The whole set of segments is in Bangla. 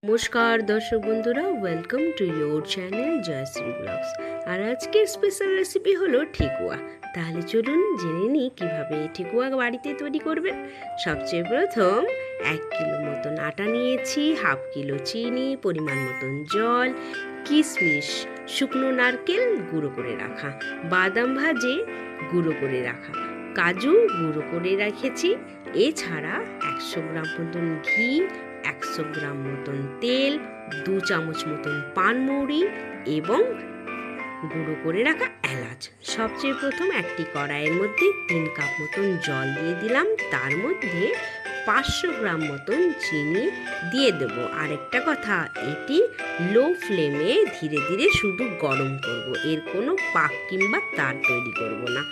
নমস্কার দর্শক বন্ধুরা, welcome to your channel Jayashree blogs. আর আজকের স্পেশাল রেসিপি হলো ঠেকুয়া। তাহলে চলুন জেনে নিই কীভাবে ঠেকুয়া বাড়িতে তৈরি করবেন। সবচেয়ে প্রথম 1 কিলো মতন আটা নিয়েছি, হাফ কিলো চিনি, পরিমাণ মতন জল, কিশমিশ, শুকনো নারকেল গুঁড়ো করে রাখা, বাদাম ভাজে গুঁড়ো করে রাখা, কাজু গুঁড়ো করে রেখেছি। এছাড়া 100 গ্রাম মতন ঘি, 100 গ্রাম মতন তেল, 2 চামচ মতন পানমৌরি এবং গুঁড়ো করে রাখা এলাচ। সবচেয়ে প্রথম একটি কড়াইয়ের মধ্যে 3 কাপ মতন জল দিয়ে দিলাম, তার মধ্যে 500 গ্রাম মতন চিনি দিয়ে দেবো। আরেকটা কথা, এটি লো ফ্লেমে ধীরে ধীরে শুধু গরম করব, এর কোনো পাক কিংবা তার তৈরি করব না।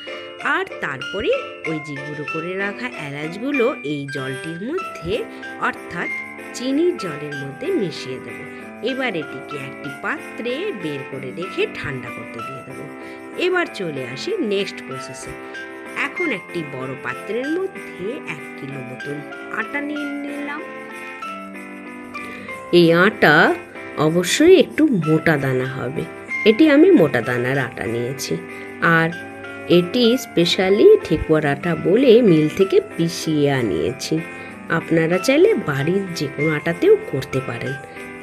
আর তারপরে ওই যে গুঁড়ো করে রাখা এলাচগুলো এই জলটির মধ্যে অর্থাৎ চিনির জলের মধ্যে মিশিয়ে দেব। এবার এটিকে একটি পাত্রে বের করে রেখে ঠান্ডা করতে দিয়ে দেবো। এবার চলে আসি নেক্সট প্রসেসে। এখন একটি বড় পাত্রের মধ্যে 1 কিলো মতন আটা নিয়ে নিলাম। এই আটা অবশ্যই একটু মোটা দানা হবে, এটি আমি মোটা দানার আটা নিয়েছি। আর এটি স্পেশালি ঠেকুয়ার আটা বলে মিল থেকে পিষিয়ে আনিয়েছি। আপনারা চাইলে বাড়ির যে কোনো আটাতেও করতে পারেন।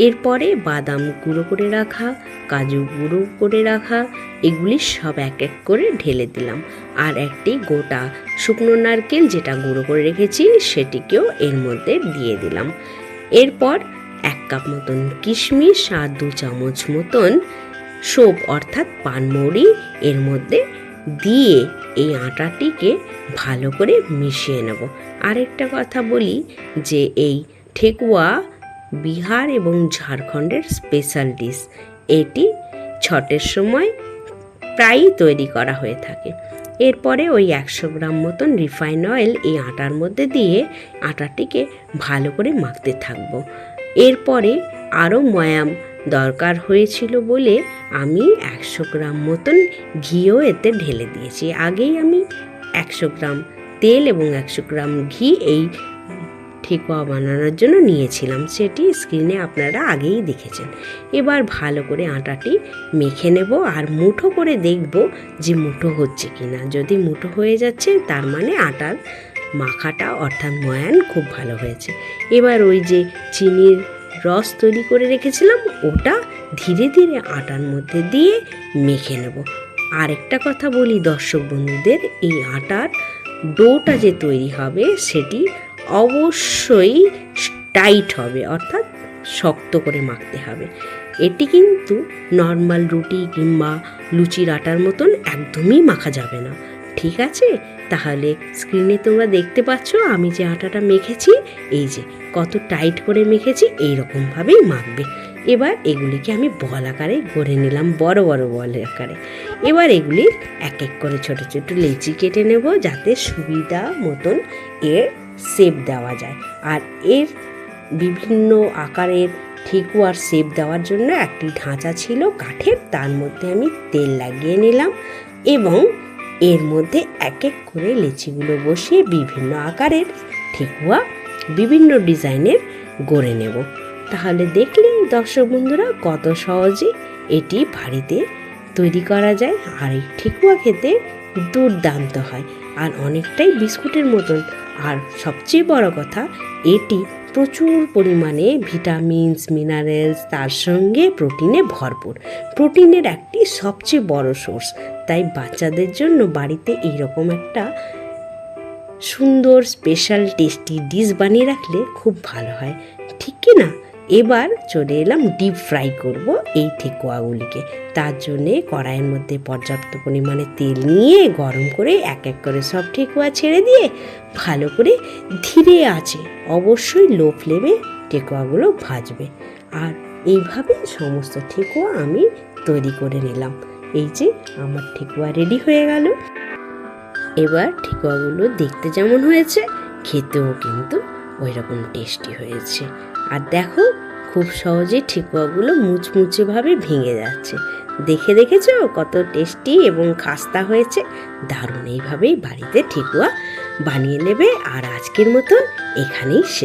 এরপরে বাদাম গুঁড়ো করে রাখা, কাজু গুঁড়ো করে রাখা, এগুলি সব এক এক করে ঢেলে দিলাম। আর একটি গোটা শুকনো নারকেল যেটা গুঁড়ো করে রেখেছি সেটিকেও এর মধ্যে দিয়ে দিলাম। এরপর 1 কাপ মতন কিশমিশ আর 2 চামচ মতন সৌপ অর্থাৎ পানমৌরি এর মধ্যে দিয়ে এই আটাটিকে ভালো করে মিশিয়ে নেব। আরেকটা কথা বলি যে এই ঠেকুয়া বিহার এবং ঝাড়খণ্ডের স্পেশাল ডিশ। এটি ছটের সময় প্রায়ই তৈরি করা হয়ে থাকে। এরপরে ওই 100 গ্রাম মতন রিফাইন অয়েল এই আটার মধ্যে দিয়ে আটাটিকে ভালো করে মাখতে থাকবো। এরপরে আরও ময়াম দরকার হয়েছিল বলে আমি 100 গ্রাম মতন ঘিও এতে ঢেলে দিয়েছি। আগেই আমি 100 গ্রাম তেল এবং 100 গ্রাম ঘি এই ঠেকুয়া বানানোর জন্য নিয়েছিলাম, সেটি স্ক্রিনে আপনারা আগেই দেখেছেন। এবার ভালো করে আটাটি মেখে নেব আর মুঠো করে দেখব যে মুঠো হচ্ছে কিনা। যদি মুঠো হয়ে যাচ্ছে তার মানে আটার মাখাটা অর্থাৎ ময়ান খুব ভালো হয়েছে। এবার ওই যে চিনির রস তৈরি করে রেখেছিলাম ওটা ধীরে ধীরে আটার মধ্যে দিয়ে মেখে নেব। আরেকটা কথা বলি দর্শক বন্ধুদের, এই আটার ডোটা যে তৈরি হবে সেটি অবশ্যই টাইট হবে অর্থাৎ শক্ত করে মাখতে হবে। এটি কিন্তু নর্মাল রুটি কিংবা লুচির আটার মতন একদমই মাখা যাবে না, ঠিক আছে? তাহলে স্ক্রিনে তোমরা দেখতে পাচ্ছ আমি যে আটাটা মেখেছি, এই যে কত টাইট করে মেখেছি, এইরকমভাবেই মাখবে। এবার এগুলিকে আমি বল আকারে গড়ে নিলাম, বড় বড় বল আকারে। এবার এগুলি এক এক করে ছোট ছোট লেচি কেটে নেব যাতে সুবিধা মতন এর শেপ দেওয়া যায়। আর এর বিভিন্ন আকারের ঠেকুয়ার শেপ দেওয়ার জন্য একটি ঢাঁচা ছিল কাঠের, তার মধ্যে আমি তেল লাগিয়ে নিলাম এবং এর মধ্যে এক এক করে লেচিগুলো বসিয়ে বিভিন্ন আকারের ঠেকুয়া বিভিন্ন ডিজাইনের গড়ে নেব। তাহলে দেখলেন দর্শক বন্ধুরা কত সহজে এটি বাড়িতে তৈরি করা যায়। আর এই ঠেকুয়া খেতে দুর্দান্ত হয় আর অনেকটাই বিস্কুটের মতন। আর সবচেয়ে বড় কথা, এটি প্রচুর পরিমাণে ভিটামিনস, মিনারেলস, তার সঙ্গে প্রোটিনে ভরপুর। প্রোটিনের একটি সবচেয়ে বড় সোর্স। তাই বাচ্চাদের জন্য বাড়িতে এইরকম একটা সুন্দর স্পেশাল টেস্টি ডিশ বানিয়ে রাখলে খুব ভালো হয়, ঠিক কি না? এবার চলে এলাম ডিপ ফ্রাই করব এই ঠেকুয়াগুলিকে। তার জন্যে কড়াইয়ের মধ্যে পর্যাপ্ত পরিমাণে তেল নিয়ে গরম করে এক এক করে সব ঠেকুয়া ছেড়ে দিয়ে ভালো করে ধীরে আঁচে অবশ্যই লো ফ্লেমে ঠেকুয়াগুলো ভাজবে। আর এইভাবে সমস্ত ঠেকুয়া আমি তৈরি করে নিলাম। এই যে আমার ঠেকুয়া রেডি হয়ে গেল। এবার ঠেকুয়াগুলো দেখতে যেমন হয়েছে খেতেও কিন্তু ওই রকম টেস্টি হয়েছে। আর দেখো খুব সহজে ঠেকুয়াগুলো মুচমুচেভাবে ভেঙে যাচ্ছে। দেখেছো কত টেস্টি এবং খাস্তা হয়েছে। দারুণ এইভাবেই বাড়িতে ঠেকুয়া বানিয়ে নেবে। আর আজকের মতো এখানেই শেষ।